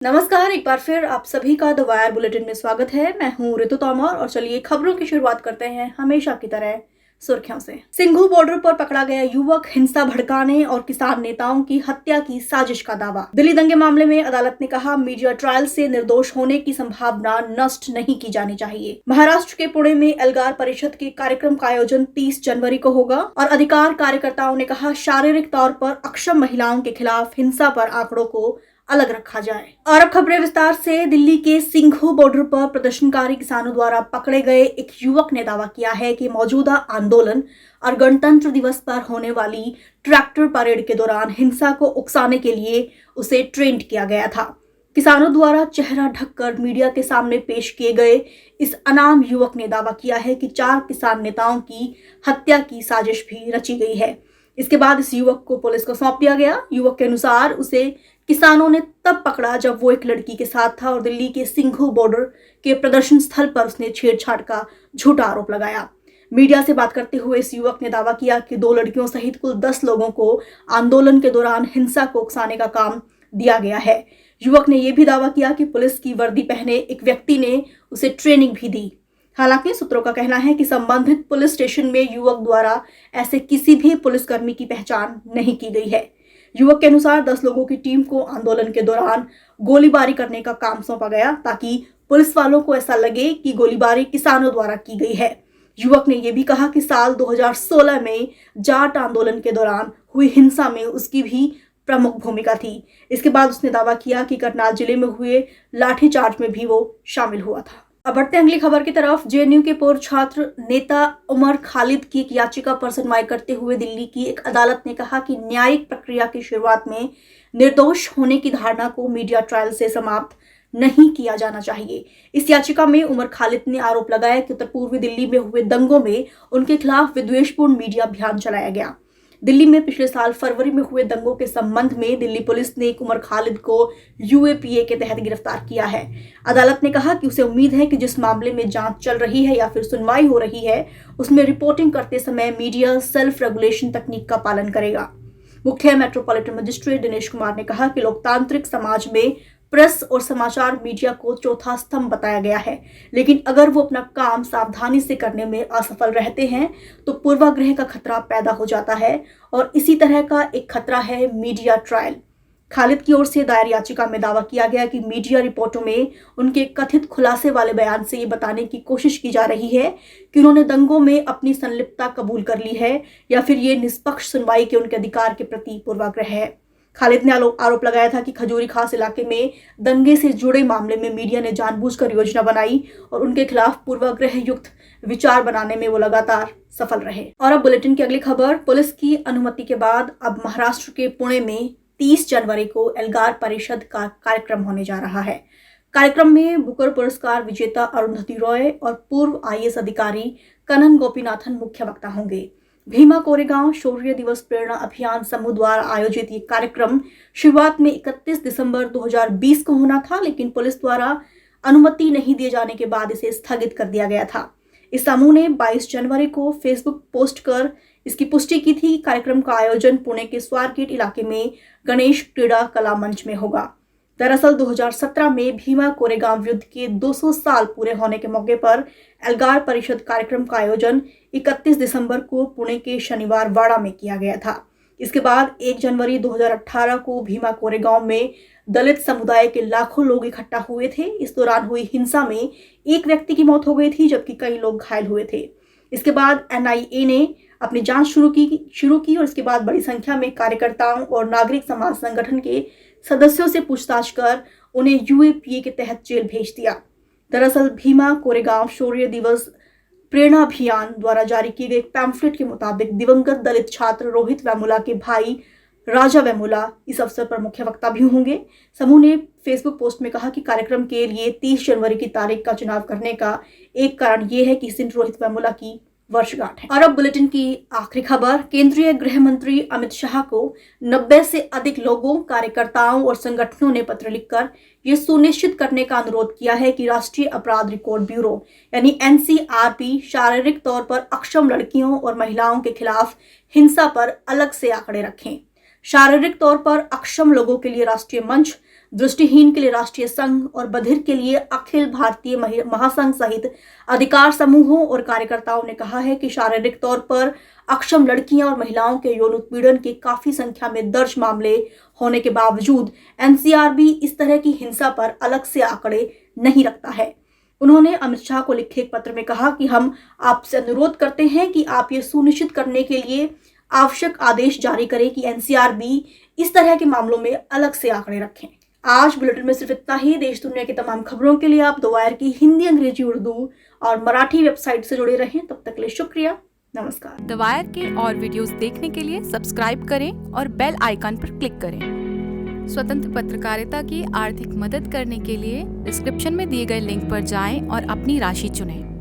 नमस्कार, एक बार फिर आप सभी का द वायर बुलेटिन में स्वागत है। मैं हूं ऋतु तोमर और चलिए खबरों की शुरुआत करते हैं हमेशा की तरह सुर्खियों से। सिंघू बॉर्डर पर पकड़ा गया युवक, हिंसा भड़काने और किसान नेताओं की हत्या की साजिश का दावा। दिल्ली दंगे मामले में अदालत ने कहा, मीडिया ट्रायल से निर्दोष होने की संभावना नष्ट नहीं की जानी चाहिए। महाराष्ट्र के पुणे में एल्गार परिषद के कार्यक्रम का आयोजन 30 जनवरी को होगा और अधिकार कार्यकर्ताओं ने कहा, शारीरिक तौर पर अक्षम महिलाओं के खिलाफ हिंसा पर आंकड़ों को अलग रखा जाए। और अब खबरें विस्तार से। दिल्ली के सिंघू बॉर्डर पर प्रदर्शनकारी किसानों द्वारा पकड़े गए एक युवक ने दावा किया है कि मौजूदा आंदोलन और गणतंत्र दिवस पर होने वाली ट्रैक्टर परेड के दौरान हिंसा को उकसाने के लिए उसे ट्रेंड किया गया था। किसानों द्वारा चेहरा ढककर मीडिया के सामने पेश किए गए इस अनाम युवक ने दावा किया है कि 4 किसान नेताओं की हत्या की साजिश भी रची गई है। इसके बाद इस युवक को पुलिस को सौंप दिया गया। युवक के अनुसार उसे किसानों ने तब पकड़ा जब वो एक लड़की के साथ था और दिल्ली के सिंघू बॉर्डर के प्रदर्शन स्थल पर उसने छेड़छाड़ का झूठा आरोप लगाया। मीडिया से बात करते हुए इस युवक ने दावा किया कि 2 लड़कियों सहित कुल 10 लोगों को आंदोलन के दौरान हिंसा को उकसाने का काम दिया गया है। युवक ने यह भी दावा किया कि पुलिस की वर्दी पहने एक व्यक्ति ने उसे ट्रेनिंग भी दी। हालांकि सूत्रों का कहना है कि संबंधित पुलिस स्टेशन में युवक द्वारा ऐसे किसी भी पुलिसकर्मी की पहचान नहीं की गई है। युवक के अनुसार 10 लोगों की टीम को आंदोलन के दौरान गोलीबारी करने का काम सौंपा गया ताकि पुलिस वालों को ऐसा लगे कि गोलीबारी किसानों द्वारा की गई है। युवक ने यह भी कहा कि साल 2016 में जाट आंदोलन के दौरान हुई हिंसा में उसकी भी प्रमुख भूमिका थी। इसके बाद उसने दावा किया कि करनाल जिले में हुए लाठीचार्ज में भी वो शामिल हुआ था। अब बढ़ते हैं अगली खबर की तरफ। जेएनयू के पूर्व छात्र नेता उमर खालिद की एक याचिका पर सुनवाई करते हुए दिल्ली की एक अदालत ने कहा कि न्यायिक प्रक्रिया की शुरुआत में निर्दोष होने की धारणा को मीडिया ट्रायल से समाप्त नहीं किया जाना चाहिए। इस याचिका में उमर खालिद ने आरोप लगाया कि उत्तर पूर्वी दिल्ली में हुए दंगों में उनके खिलाफ विद्वेषपूर्ण मीडिया अभियान चलाया गया। दिल्ली में पिछले साल फरवरी में हुए दंगों के संबंध में दिल्ली पुलिस ने उमर खालिद को यूएपीए के तहत गिरफ्तार किया है। अदालत ने कहा कि उसे उम्मीद है कि जिस मामले में जांच चल रही है या फिर सुनवाई हो रही है उसमें रिपोर्टिंग करते समय मीडिया सेल्फ रेगुलेशन तकनीक का पालन करेगा। मुख्य मेट्रोपॉलिटन मजिस्ट्रेट दिनेश कुमार ने कहा कि लोकतांत्रिक समाज में प्रेस और समाचार मीडिया को चौथा स्तंभ बताया गया है, लेकिन अगर वो अपना काम सावधानी से करने में असफल रहते हैं तो पूर्वाग्रह का खतरा पैदा हो जाता है और इसी तरह का एक खतरा है मीडिया ट्रायल। खालिद की ओर से दायर याचिका में दावा किया गया कि मीडिया रिपोर्टों में उनके कथित खुलासे वाले बयान से ये बताने की कोशिश की जा रही है कि उन्होंने दंगों में अपनी संलिप्तता कबूल कर ली है या फिर ये निष्पक्ष सुनवाई के उनके अधिकार के प्रति पूर्वाग्रह है। खालिद ने आरोप लगाया था कि खजूरी खास इलाके में दंगे से जुड़े मामले में मीडिया ने जानबूझकर योजना बनाई और उनके खिलाफ पूर्वाग्रह युक्त विचार बनाने में वो लगातार सफल रहे। और अब बुलेटिन की अगली खबर। पुलिस की अनुमति के बाद अब महाराष्ट्र के पुणे में 30 जनवरी को एल्गार परिषद का कार्यक्रम होने जा रहा है। कार्यक्रम में बुकर पुरस्कार विजेता अरुंधति रॉय और पूर्व आईएएस अधिकारी कनन गोपीनाथन मुख्य वक्ता होंगे। भीमा कोरेगांव शौर्य दिवस प्रेरणा अभियान समूह द्वारा आयोजित ये कार्यक्रम शुरुआत में 31 दिसंबर 2020 को होना था, लेकिन पुलिस द्वारा अनुमति नहीं दिए जाने के बाद इसे स्थगित कर दिया गया था। इस समूह ने 22 जनवरी को फेसबुक पोस्ट कर इसकी पुष्टि की थी। कार्यक्रम का आयोजन पुणे के स्वारगेट इलाके में गणेश क्रीड़ा कला मंच में होगा। दरअसल 2017 में भीमा कोरेगांव युद्ध के 200 साल पूरे होने के मौके पर एल्गार परिषद कार्यक्रम का आयोजन 31 दिसंबर को पुणे के शनिवार वाड़ा में किया गया था। इसके बाद 1 जनवरी 2018 को भीमा कोरेगांव में दलित समुदाय के लाखों लोग इकट्ठा हुए थे। इस दौरान हुई हिंसा में एक व्यक्ति की मौत हो गई थी जबकि कई लोग घायल हुए थे। इसके बाद एनआईए ने अपनी जांच शुरू की और इसके बाद बड़ी संख्या में कार्यकर्ताओं और नागरिक समाज संगठन के सदस्यों से पूछताछ कर उन्हें यूएपीए के तहत जेल भेज दिया। दरअसल भीमा कोरेगांव शौर्य दिवस प्रेरणा अभियान द्वारा जारी किए गए एक पैम्फलेट के मुताबिक दिवंगत दलित छात्र रोहित वेमुला के भाई राजा वेमुला इस अवसर पर मुख्य वक्ता भी होंगे। समूह ने फेसबुक पोस्ट में कहा कि कार्यक्रम के लिए 30 जनवरी की तारीख का चुनाव करने का एक कारण यह है कि इस दिन रोहित वेमुला की वर्षगांठ है। और अब बुलेटिन की आखिरी खबर। केंद्रीय गृह मंत्री अमित शाह को 90 से अधिक लोगों, कार्यकर्ताओं और संगठनों ने पत्र लिखकर यह सुनिश्चित करने का अनुरोध किया है कि राष्ट्रीय अपराध रिकॉर्ड ब्यूरो यानी एनसीआरपी शारीरिक तौर पर अक्षम लड़कियों और महिलाओं के खिलाफ हिंसा पर अलग से आंकड़े रखें। शारीरिक तौर पर अक्षम लोगों के लिए राष्ट्रीय मंच दृष्टिहीन के लिए राष्ट्रीय संघ और बधिर के लिए अखिल भारतीय महासंघ सहित अधिकार समूहों और कार्यकर्ताओं ने कहा है कि शारीरिक तौर पर अक्षम लड़कियां और महिलाओं के यौन उत्पीड़न के काफी संख्या में दर्ज मामले होने के बावजूद एनसीआरबी इस तरह की हिंसा पर अलग से आंकड़े नहीं रखता है। उन्होंने अमित शाह को लिखे एक पत्र में कहा कि हम आपसे अनुरोध करते हैं कि आप ये सुनिश्चित करने के लिए आवश्यक आदेश जारी करें कि एनसीआरबी इस तरह के मामलों में अलग से आंकड़े रखें। आज बुलेटिन में सिर्फ इतना ही। देश दुनिया की तमाम खबरों के लिए आप द वायर की हिंदी, अंग्रेजी, उर्दू और मराठी वेबसाइट से जुड़े रहें। तब तक के लिए शुक्रिया, नमस्कार। द वायर के और वीडियोस देखने के लिए सब्सक्राइब करें और बेल आइकन पर क्लिक करें। स्वतंत्र पत्रकारिता की आर्थिक मदद करने के लिए डिस्क्रिप्शन में दिए गए लिंक पर जाएं और अपनी राशि चुनें।